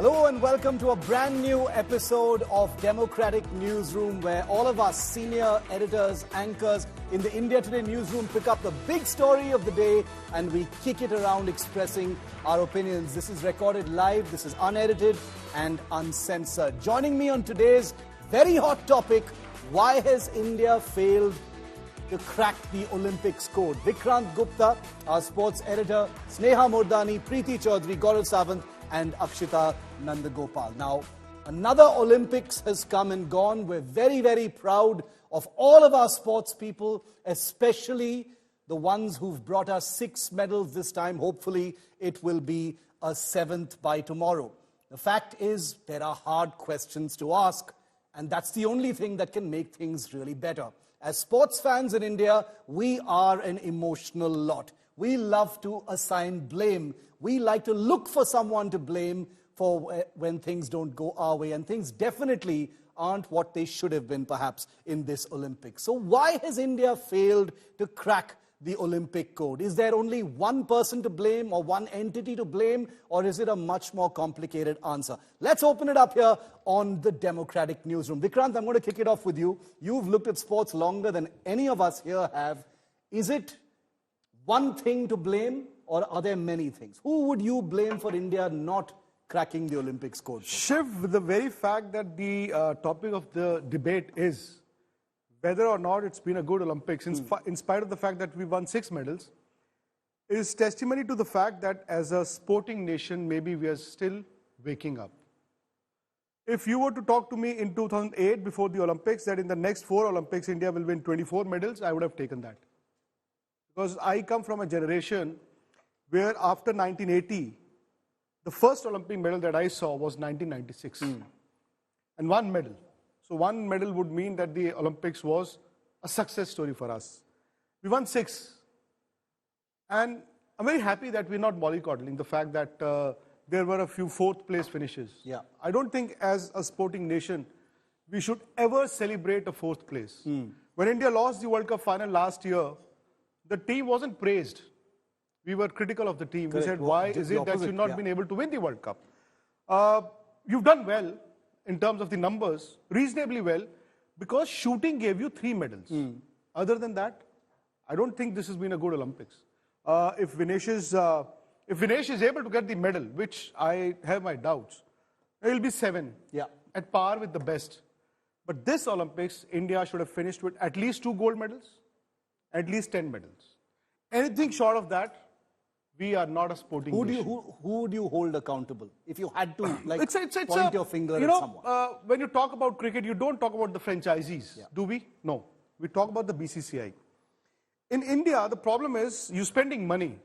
Hello and welcome to a brand new episode of Democratic Newsroom, where all of us senior editors, anchors in the India Today newsroom pick up the big story of the day and we kick it around expressing our opinions. This is recorded live, this is unedited and uncensored. Joining me on today's very hot topic, why has India failed to crack the Olympics code? Vikrant Gupta, our sports editor, Sneha Murdani, Preeti Chaudhary, Gaurav Sawant and Akshita Nandagopal. Now, another Olympics has come and gone. We're very, very proud of all of our sports people, especially the ones who've brought us 6 medals this time. Hopefully, it will be a 7th by tomorrow. The fact is, there are hard questions to ask, and that's the only thing that can make things really better. As sports fans in India, we are an emotional lot. We love to assign blame. We like to look for someone to blame for when things don't go our way, and things definitely aren't what they should have been, perhaps, in this Olympics. So why has India failed to crack the Olympic code? Is there only one person to blame or one entity to blame, or is it a much more complicated answer? Let's open it up here on the Democratic Newsroom. Vikrant, I'm going to kick it off with you. You've looked at sports longer than any of us here have. Is it one thing to blame, or are there many things? Who would you blame for India not cracking the Olympics code? Shiv, the very fact that the topic of the debate is whether or not it's been a good Olympics, in spite of the fact that we won 6 medals, is testimony to the fact that as a sporting nation, maybe we are still waking up. If you were to talk to me in 2008, before the Olympics, that in the next 4 Olympics, India will win 24 medals, I would have taken that. Because I come from a generation where after 1980, the first Olympic medal that I saw was 1996. And 1 medal. So 1 medal would mean that the Olympics was a success story for us. We won 6. And I'm very happy that we're not mollycoddling the fact that there were a few 4th place finishes. Yeah. I don't think as a sporting nation, we should ever celebrate a 4th place. When India lost the World Cup final last year, the team wasn't praised. We were critical of the team. Correct. We said, why is it that you've not been able to win the World Cup? You've done well in terms of the numbers, reasonably well, because shooting gave you 3 medals. Other than that, I don't think this has been a good Olympics. If Vinesh is able to get the medal, which I have my doubts, it will be 7, at par with the best. But this Olympics, India should have finished with at least 2 gold medals, at least 10 medals. Anything short of that, we are not a sporting nation. Who would you hold accountable if you had to point your finger at someone? When you talk about cricket, you don't talk about the franchisees, do we? No. We talk about the BCCI. In India, the problem is you're spending money.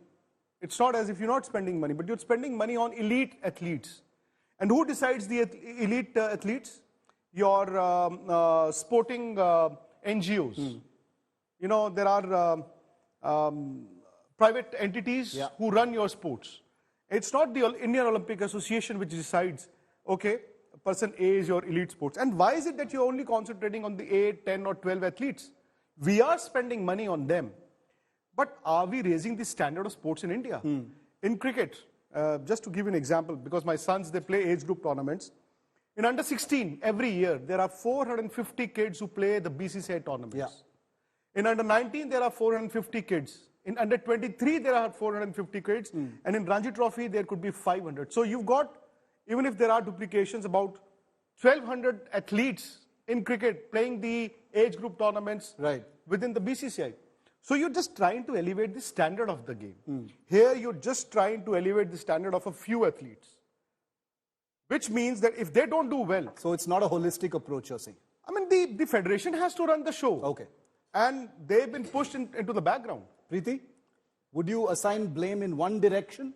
It's not as if you're not spending money, but you're spending money on elite athletes. And who decides the elite athletes? Your sporting NGOs. You know, there are private entities who run your sports. It's not the Indian Olympic Association which decides, okay, person A is your elite sports. And why is it that you're only concentrating on the 8, 10 or 12 athletes? We are spending money on them. But are we raising the standard of sports in India? In cricket, just to give you an example, because my sons, they play age group tournaments. In under 16, every year, there are 450 kids who play the BCCI tournaments. In under 19, there are 450 kids. In under 23, there are 450 kids. And in Ranji Trophy, there could be 500. So you've got, even if there are duplications, about 1,200 athletes in cricket playing the age group tournaments within the BCCI. So you're just trying to elevate the standard of the game. Here, you're just trying to elevate the standard of a few athletes. Which means that if they don't do well... So it's not a holistic approach, you're saying? I mean, the federation has to run the show. Okay. And they've been pushed into the background. Preeti, would you assign blame in one direction?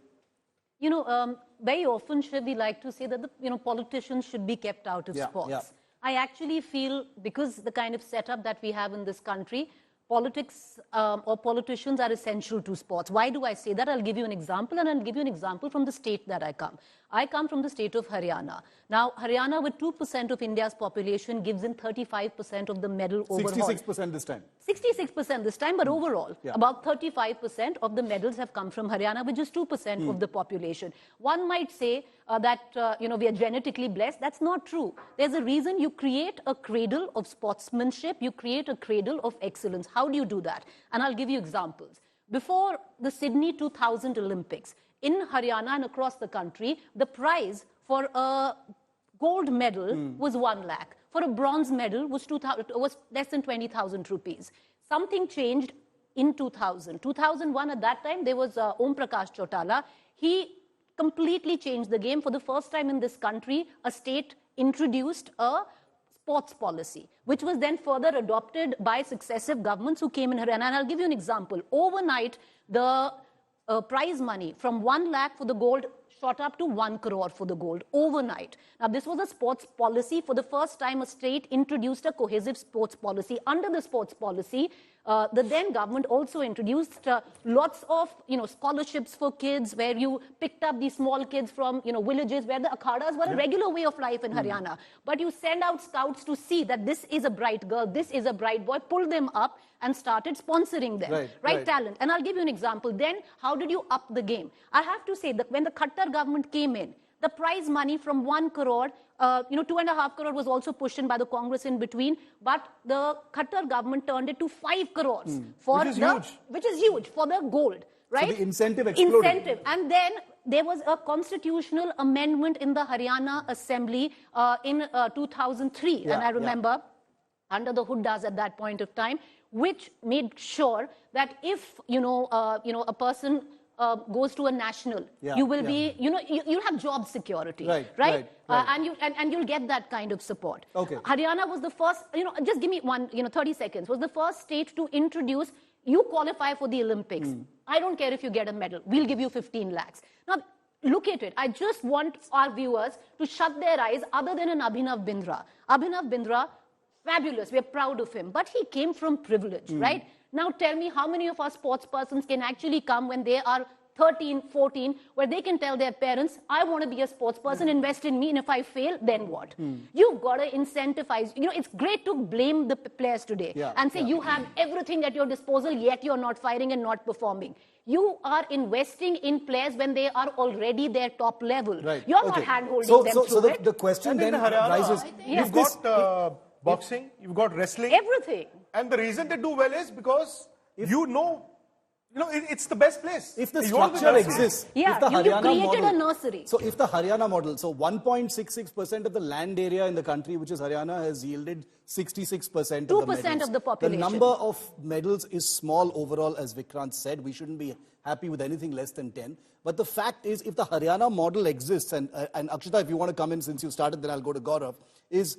You know, very often, Shiv, we like to say that politicians should be kept out of sports. I actually feel, because the kind of setup that we have in this country, politics or politicians are essential to sports. Why do I say that? I'll give you an example, and I'll give you an example from the state that I come. I come from the state of Haryana. Now, Haryana, with 2% of India's population, gives in 35% of the medal overall. 66% this time. 66% this time, but overall, about 35% of the medals have come from Haryana, which is 2% of the population. One might say that we are genetically blessed. That's not true. There's a reason. You create a cradle of sportsmanship. You create a cradle of excellence. How do you do that? And I'll give you examples. Before the Sydney 2000 Olympics, in Haryana and across the country, the prize for a gold medal was 1 lakh. For a bronze medal was less than 20,000 rupees. Something changed in 2000. 2001, at that time, there was Om Prakash Chautala. He completely changed the game. For the first time in this country, a state introduced a sports policy, which was then further adopted by successive governments who came in Haryana. And I'll give you an example. Overnight, the prize money from 1 lakh for the gold shot up to 1 crore for the gold overnight. Now, this was a sports policy. For the first time, a state introduced a cohesive sports policy. Under the sports policy, the then government also introduced lots of scholarships for kids, where you picked up these small kids from villages where the akhadas were a regular way of life in Haryana. But you send out scouts to see that this is a bright girl, this is a bright boy, pull them up and started sponsoring them, right talent. And I'll give you an example. Then, how did you up the game? I have to say that when the Khattar government came in, the prize money from 1 crore, 2.5 crore was also pushed in by the Congress in between, but the Khattar government turned it to 5 crores which is huge for the gold, right? So the incentive exploded. And then there was a constitutional amendment in the Haryana Assembly in 2003, and I remember under the Huddas at that point of time, which made sure that if a person goes to a national, you will be, you'll have job security, right? And you'll get that kind of support. Okay. Haryana was the first, just give me 30 seconds, was the first state to introduce, you qualify for the Olympics. I don't care if you get a medal, we'll give you 15 lakhs. Now, look at it. I just want our viewers to shut their eyes other than an Abhinav Bindra. Abhinav Bindra, fabulous, we're proud of him, but he came from privilege, right? Now tell me how many of our sports persons can actually come when they are 13, 14, where they can tell their parents, I want to be a sports person, invest in me, and if I fail, then what? You've got to incentivize. It's great to blame the players today and say you have everything at your disposal, yet you're not fighting and not performing. You are investing in players when they are already their top level. You're not hand-holding them through so the question then arises... You've got boxing, you've got wrestling. Everything. And the reason they do well is because it's the best place. If the structure exists, if the you Haryana created model, a nursery. So if the Haryana model, so 1.66% of the land area in the country, which is Haryana, has yielded 66% of the medals. 2% of the population. The number of medals is small overall, as Vikrant said. We shouldn't be happy with anything less than 10. But the fact is, if the Haryana model exists, and Akshita, if you want to come in since you started, then I'll go to Gaurav, is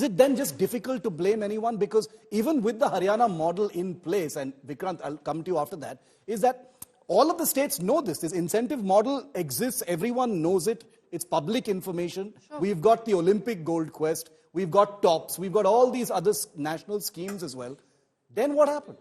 it then just difficult to blame anyone? Because even with the Haryana model in place, and Vikrant, I'll come to you after that, is that all of the states know this. This incentive model exists. Everyone knows it. It's public information. Sure. We've got the Olympic Gold Quest. We've got TOPS. We've got all these other national schemes as well. Then what happened?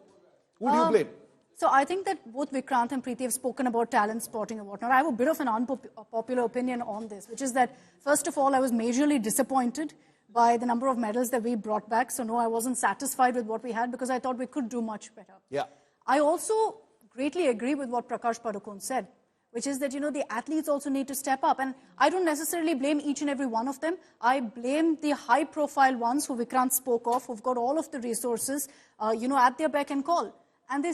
Who do you blame? So I think that both Vikrant and Preeti have spoken about talent spotting and whatnot. I have a bit of an unpopular opinion on this, which is that, first of all, I was majorly disappointed by the number of medals that we brought back. So no, I wasn't satisfied with what we had because I thought we could do much better. Yeah. I also greatly agree with what Prakash Padukone said, which is that, the athletes also need to step up. And I don't necessarily blame each and every one of them. I blame the high-profile ones who Vikrant spoke of, who've got all of the resources, at their beck and call. And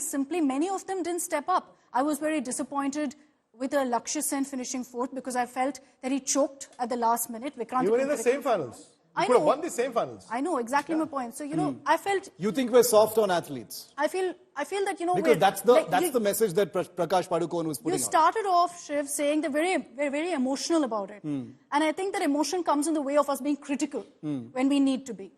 many of them didn't step up. I was very disappointed with Lakshya Sen finishing fourth because I felt that he choked at the last minute. Vikrant, you were in the same finals. You could have won the same finals. I know, exactly my point. So, I felt... You think we're soft on athletes? I feel that, because that's the message that Prakash Padukone was putting out. You started off, Shiv, saying that we're very emotional about it. And I think that emotion comes in the way of us being critical when we need to be.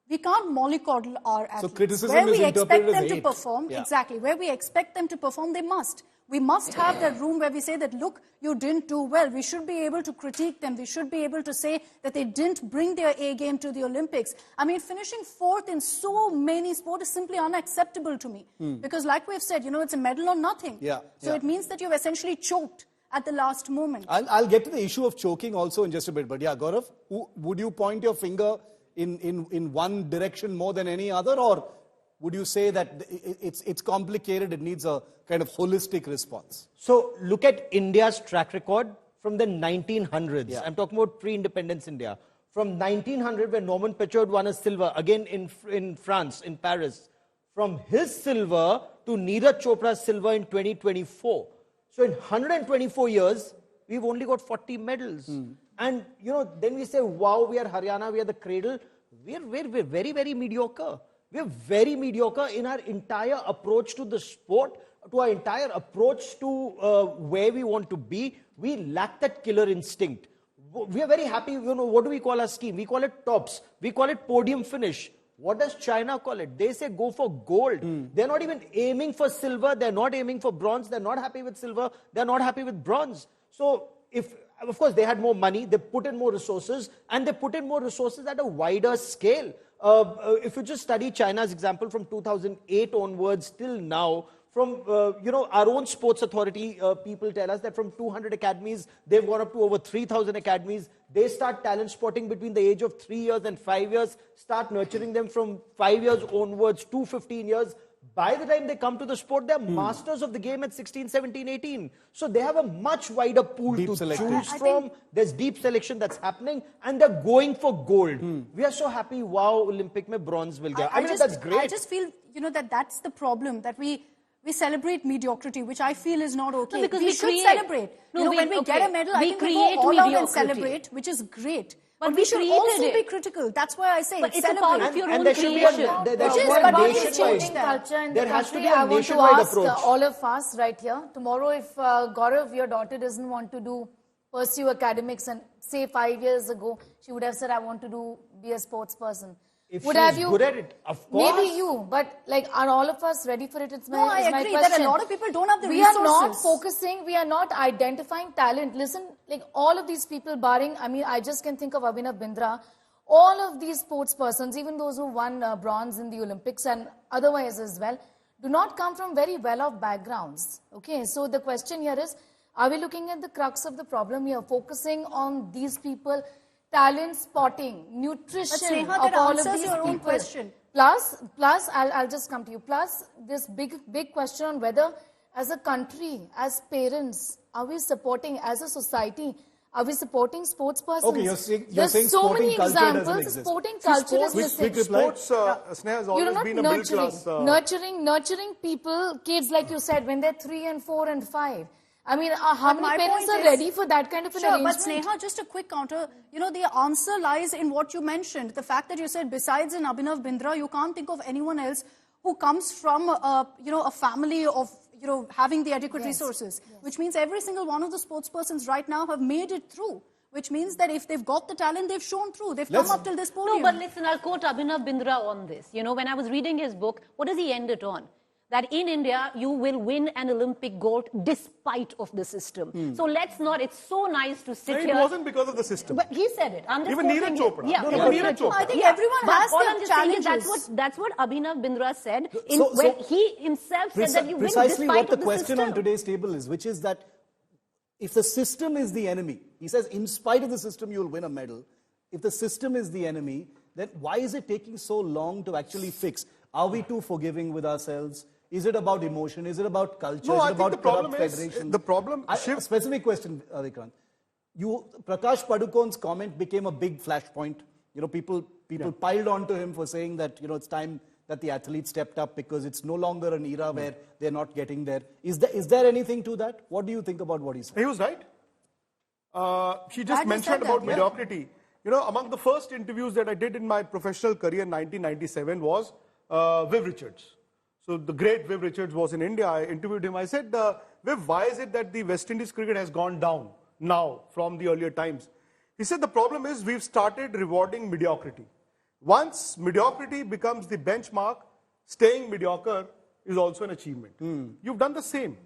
we can't mollycoddle our athletes. So criticism where is we expect interpreted them as to hate. perform, exactly, where we expect them to perform, they must. We must have that room where we say that, look, you didn't do well. We should be able to critique them. We should be able to say that they didn't bring their A game to the Olympics. I mean, finishing fourth in so many sports is simply unacceptable to me. Because like we've said, it's a medal or nothing. So it means that you've essentially choked at the last moment. I'll get to the issue of choking also in just a bit. But yeah, Gaurav, would you point your finger in one direction more than any other, or would you say that it's complicated, it needs a kind of holistic response? So look at India's track record from the 1900s. I'm talking about pre-independence India. From 1900, when Norman Pritchard won a silver, again in France, in Paris. From his silver to Neeraj Chopra's silver in 2024. So in 124 years, we've only got 40 medals. And, then we say, wow, we are Haryana, we are the cradle. We're very, very mediocre. We're very mediocre in our entire approach to the sport, to our entire approach to where we want to be. We lack that killer instinct. We are very happy, what do we call our scheme? We call it tops. We call it podium finish. What does China call it? They say go for gold. They're not even aiming for silver. They're not aiming for bronze. They're not happy with silver. They're not happy with bronze. So of course, they had more money. They put in more resources, and they put in more resources at a wider scale. If you just study China's example from 2008 onwards till now, from, our own sports authority, people tell us that from 200 academies, they've gone up to over 3,000 academies. They start talent spotting between the age of 3 years and 5 years, start nurturing them from 5 years onwards to 15 years. By the time they come to the sport, they're masters of the game at 16, 17, 18. So they have a much wider pool to choose from. There's deep selection that's happening, and they're going for gold. We are so happy, wow, Olympic mein bronze will get. I mean, that's great. I just feel, that's the problem, that we celebrate mediocrity, which I feel is not okay. No, because we should celebrate. When we get a medal, I think we go all out and celebrate, which is great. But we should also be critical. That's why I say it's a part of your own there should creation. be there should be a nationwide. There has to be a nationwide approach. All of us right here. Tomorrow, if Gaurav, your daughter doesn't want to pursue academics, and say 5 years ago, she would have said, I want to be a sports person. If she's good at it, of course. Maybe you, but are all of us ready for it? I agree that a lot of people don't have the resources. We are not focusing, we are not identifying talent. Listen, all of these people barring, I just can think of Abhinav Bindra, all of these sports persons, even those who won bronze in the Olympics and otherwise as well, do not come from very well-off backgrounds. Okay, so the question here is, are we looking at the crux of the problem here, focusing on these people, talent spotting, nutrition of all of these your own people. Question. Plus, I'll just come to you. Plus, this big question on whether, as a country, as parents, are we supporting, as a society, are we supporting sports persons? Okay, you're saying There's so many culture examples. Sporting culture is missing. Sports, Sneha, has always been a middle class. Nurturing people, kids, like you said, when they're 3 and 4 and 5. I mean, how many parents are ready for that kind of an arrangement? But Sneha, just a quick counter. The answer lies in what you mentioned. The fact that you said, besides in Abhinav Bindra, you can't think of anyone else who comes from, a family of, having the adequate resources. Which means every single one of the sports persons right now have made it through. Which means that if they've got the talent, they've shown through. They've come up till this podium. No, but listen, I'll quote Abhinav Bindra on this. When I was reading his book, what does he end it on? That in India, you will win an Olympic gold despite of the system. So let's not, it's so nice to sit here. It wasn't because of the system. But he said it. I'm just Even Neeraj Chopra. Yeah, Even Neeraj Chopra. I think everyone has their challenges. That's what Abhinav Bindra said. When he himself said that you win despite precisely what the of the question system. on today's table is, which is that if the system is the enemy, he says in spite of the system you'll win a medal. If the system is the enemy, then why is it taking so long to actually fix? Are we too forgiving with ourselves? Is it about emotion? Is it about culture? No, is I it think about the problem federation? is, the problem... A specific question, Vikrant. Prakash Padukone's comment became a big flashpoint. People piled onto him for saying that, it's time that the athletes stepped up because it's no longer an era where they're not getting there. Is there anything to that? What do you think about what he said? He was right. He just mentioned about mediocrity. Among the first interviews that I did in my professional career in 1997 was Viv Richards. So the great Viv Richards was in India. I interviewed him. I said, Viv, why is it that the West Indies cricket has gone down now from the earlier times? He said the problem is we've started rewarding mediocrity. once mediocrity becomes the benchmark, staying mediocre is also an achievement. You've done the same.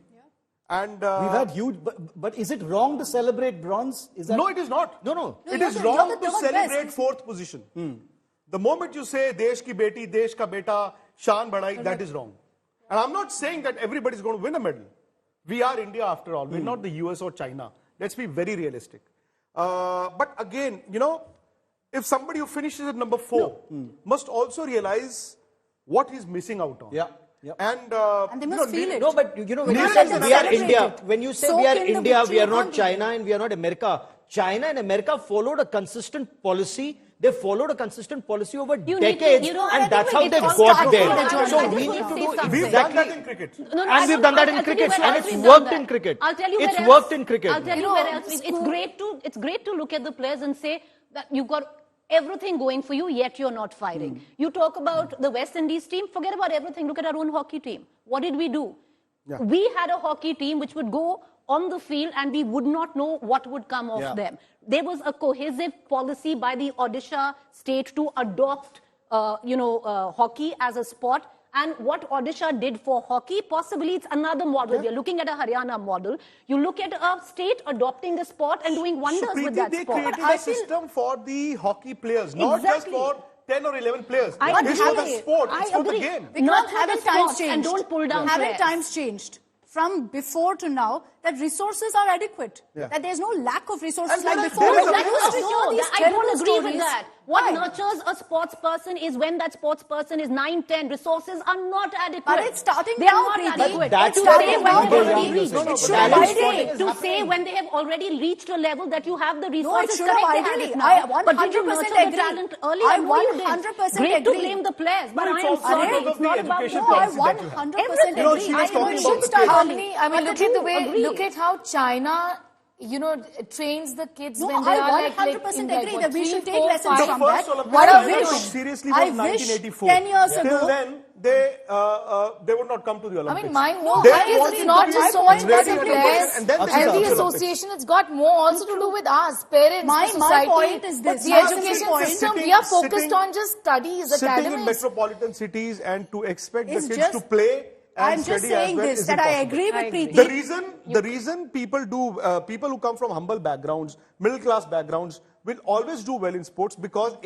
And we've had huge, but is it wrong to celebrate bronze? Is that no, it is not. No. It is wrong to celebrate fourth position. The moment you say Desh ki beti, Desh ka beta, Shan badai, that is wrong. And I'm not saying that everybody is going to win a medal. We are India after all. We're not the US or China. Let's be very realistic. But again, you know, if somebody who finishes at number 4 must also realize what he's missing out on. Yeah. And they must feel it. No, but you know, when you Neeraj say is we are celebrated. India, when you say Soak we are in the India, victory, we are you not can't China and we are not America. China and America followed a consistent policy. They followed a consistent policy over decades, and that's how they got there. So we need to do We've done that in cricket. And we've done that in cricket, and it's worked in cricket. I'll tell you It's worked in cricket. I'll tell you where else. It's great to look at the players and say that you've got everything going for you, yet you're not firing. You talk about the West Indies team, forget about everything. Look at our own hockey team. What did we do? Yeah. We had a hockey team which would go on the field and we would not know what would come of them. There was a cohesive policy by the Odisha state to adopt, hockey as a sport. And what Odisha did for hockey, possibly it's another model. We are looking at a Haryana model. You look at a state adopting a sport and doing wonders with that they sport. created a system for the hockey players, not just for 10 or 11 players. It's for the sport, it's for the game. Not haven't for the times sport, changed? and don't pull down Haven't players. times changed? From before to now, that resources are adequate. That there's no lack of resources And like there is- before. there is a- We used to hear these I terrible don't agree with stories. that. What Why? nurtures a sports person is when that sports person is 9, 10. Resources are not adequate. But it's starting They now, are not Preeti. adequate. That's To what say is when happening. they've already reached. It should To have say- ideally. To say when they have already reached a level that you have the No, it resources. should correct, have they have ideally. it now. I But did you 100% nurture the agree. talent earlier? I No, you didn't. 100% Great to agree. blame the players, but But it's I'm also sorry, because of it's the not about education no, policy I that you have. 100% Everything. agree. she was talking It about should the start players. early. I mean, look at the way, Agree. look at how China, trains the kids No, when they I are like 100% in agree what, that we 3, should take 4, lessons 5. from The that. first Olympics What I I took wish, seriously was I wish 1984. 10 years Till ago. then, they would not come to the I Olympics. mean, my No, whole They point is want it's to not be just so much ready for the at players and then and they come to the the Olympics. association. It's got more also to do with us, parents, My the society. point is this. The My education point- system, we Sitting- are focused sitting- on just studies, Sitting in academics. metropolitan cities and to expect the It's kids just- to play and I'm just study as saying well this, is that I impossible. agree I with agree. Preeti. The reason people who come from humble backgrounds, middle class backgrounds, will always do well in sports because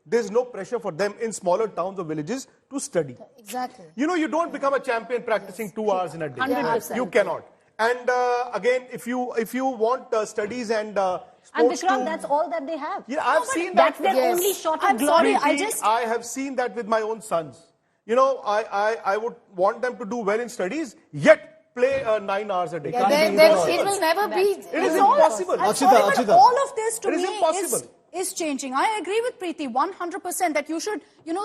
there's no pressure for them in smaller towns or villages to study. Exactly. You don't become a champion practicing 2 hours in a day. 100%. You cannot. And again, if you want studies and And sports Vikram, to, that's all that they have. yeah, I've seen that. That's their Yes. only shot I'm of glory. sorry, I have seen that with my own sons. I would want them to do well in studies, yet play 9 hours a day. Yeah, then it will never be. It is impossible. I'm sorry, but Akshita. all of this to It is me impossible. is changing. I agree with Preeti 100% that you should,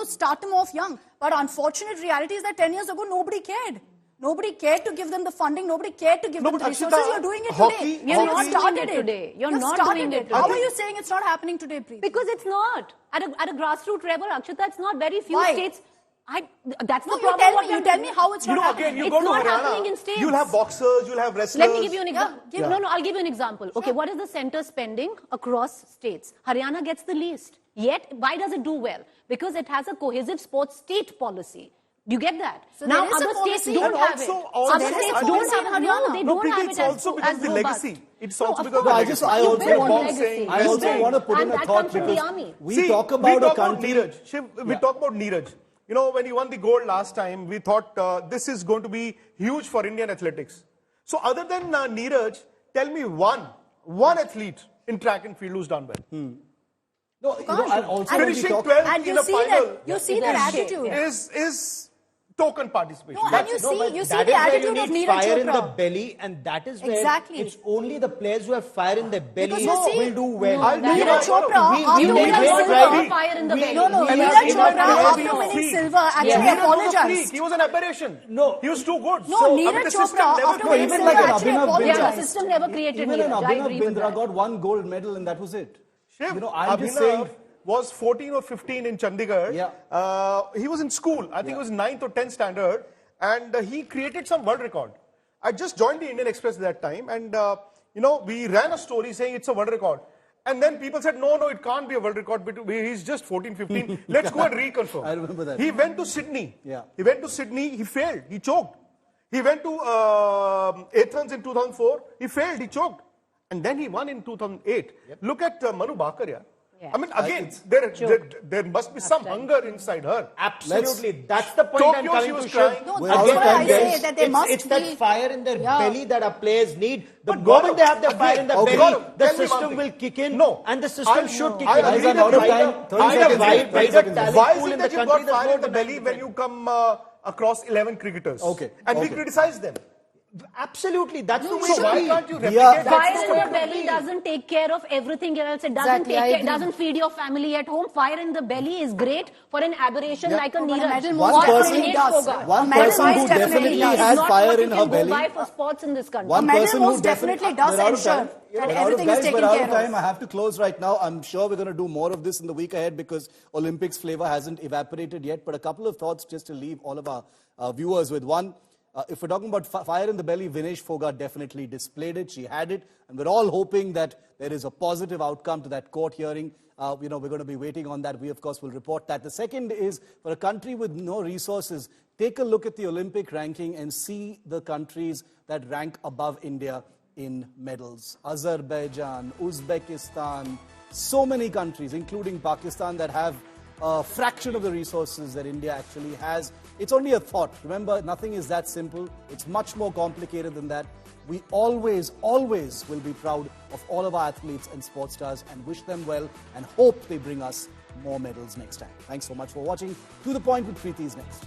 start them off young. But unfortunate reality is that 10 years ago, nobody cared. Nobody cared to give them the funding. Nobody cared to give No, them the but resources. Akshita, You're doing it hockey- today. You're You've not started doing it today. You're You've not started doing it How today. are you saying it's not happening today, Preeti? Because it's not. At a grassroots level, Akshita, it's not very few Why? states. That's No, the you problem. tell what me. You I'm tell doing. me how it's not happening. Again, you It's go to not happening in Haryana, states. you'll have boxers, you'll have wrestlers. Let me give you an example. Yeah. No, I'll give you an example. Okay, what is the center spending across states? Haryana gets the least. Yet, why does it do well? Because it has a cohesive sports state policy. Do you get that? So now, there is a other states policy. don't And have it. also Other there is a states policy. don't have it. No, they No, don't Preeti, have it it's as, also because as the robust. legacy. It's No, also of because course. I just, I You also build want, legacy. I also Legacy. want to put in And a that thought comes from the because army. we talk about a country. Neeraj. We talk about Neeraj. When he won the gold last time, we thought this is going to be huge for Indian athletics. So other than Neeraj, tell me one athlete in track and field who's done well. No, and also when we Finishing talk, 12th And in you a see final that. You see their attitude. is token participation. No, and you see that the is where you attitude of need Neeraj fire in the Chopra. belly, and that is where Exactly. it's only the players who have fire in their belly Because you see- will do well. I'll tell you Neeraj what, Chopra, we after need winning great silver, pride. Fire in the belly. No, We Neeraj have Chopra, enough players after to winning freak. silver, actually Neeraj was a freak. apologized. He was an aberration. No. He was too good. No, So, Neeraj the system Chopra, never after created winning even silver, like an actually Abhinav Yeah, the Bindra. apologized. system never created even an Neeraj. I Abhinav agree with Bindra that. got one gold medal and that was it. Shiv, I'm just Abhinav saying. was 14 or 15 in Chandigarh. Yeah. He was in school. I think it was 9th or 10th standard. And he created some world record. I just joined the Indian Express at that time. And, we ran a story saying it's a world record. And then people said, no, it can't be a world record. He's just 14, 15. Let's go and reconfirm. I remember that. He went to Sydney. Yeah. He went to Sydney. He failed. He choked. He went to Athens in 2004. He failed. He choked. And then he won in 2008. Yep. Look at Manu Bhaker. Yeah. Yeah. I mean, again, there must be some hunger inside her. Absolutely. That's the point Tokyo, I'm she coming was to, Shiv. crying. No, Well, that's what I yes. say, that there must It's be... that fire in their belly that our players need. The But moment Gaurav, they have their fire in their again, belly, Gaurav, the tell me one system thing. will kick in. No. And the system should kick in. I Guys, agree I'm that out of you- time. 30 I seconds. agree. Wider 30 seconds. talent Why pool is it in that the you've country, got there's fire more in the than belly when 90%. you come across 11 cricketers? Okay. And we Okay. criticize them. Absolutely. That's the way So it why should be. can't you are- replicate that? Fire So in what the do belly we- doesn't take care of everything else. It doesn't Exactly, I agree. doesn't feed your family at home. Fire in the belly is great for an aberration like a No, but a Neeraj. medal One most Or person- definitely Dinesh does. Fogart. One A medal person most who definitely does. has Not fire what in you her can go belly. by for sports in this country. One A medal person who most definitely does We're out of ensure time. that We're out of- everything is guys, taken we're out care of of. time. I have to close right now. I'm sure we're going to do more of this in the week ahead because Olympics flavor hasn't evaporated yet. But a couple of thoughts just to leave all of our viewers with. One, if we're talking about fire in the belly, Vinesh Fogart definitely displayed it. She had it. And we're all hoping that there is a positive outcome to that court hearing. We're going to be waiting on that. We, of course, will report that. The second is, for a country with no resources, take a look at the Olympic ranking and see the countries that rank above India in medals. Azerbaijan, Uzbekistan, so many countries, including Pakistan, that have a fraction of the resources that India actually has. It's only a thought. Remember, nothing is that simple. It's much more complicated than that. We always, always will be proud of all of our athletes and sports stars and wish them well and hope they bring us more medals next time. Thanks so much for watching. To the Point with Preeti is next.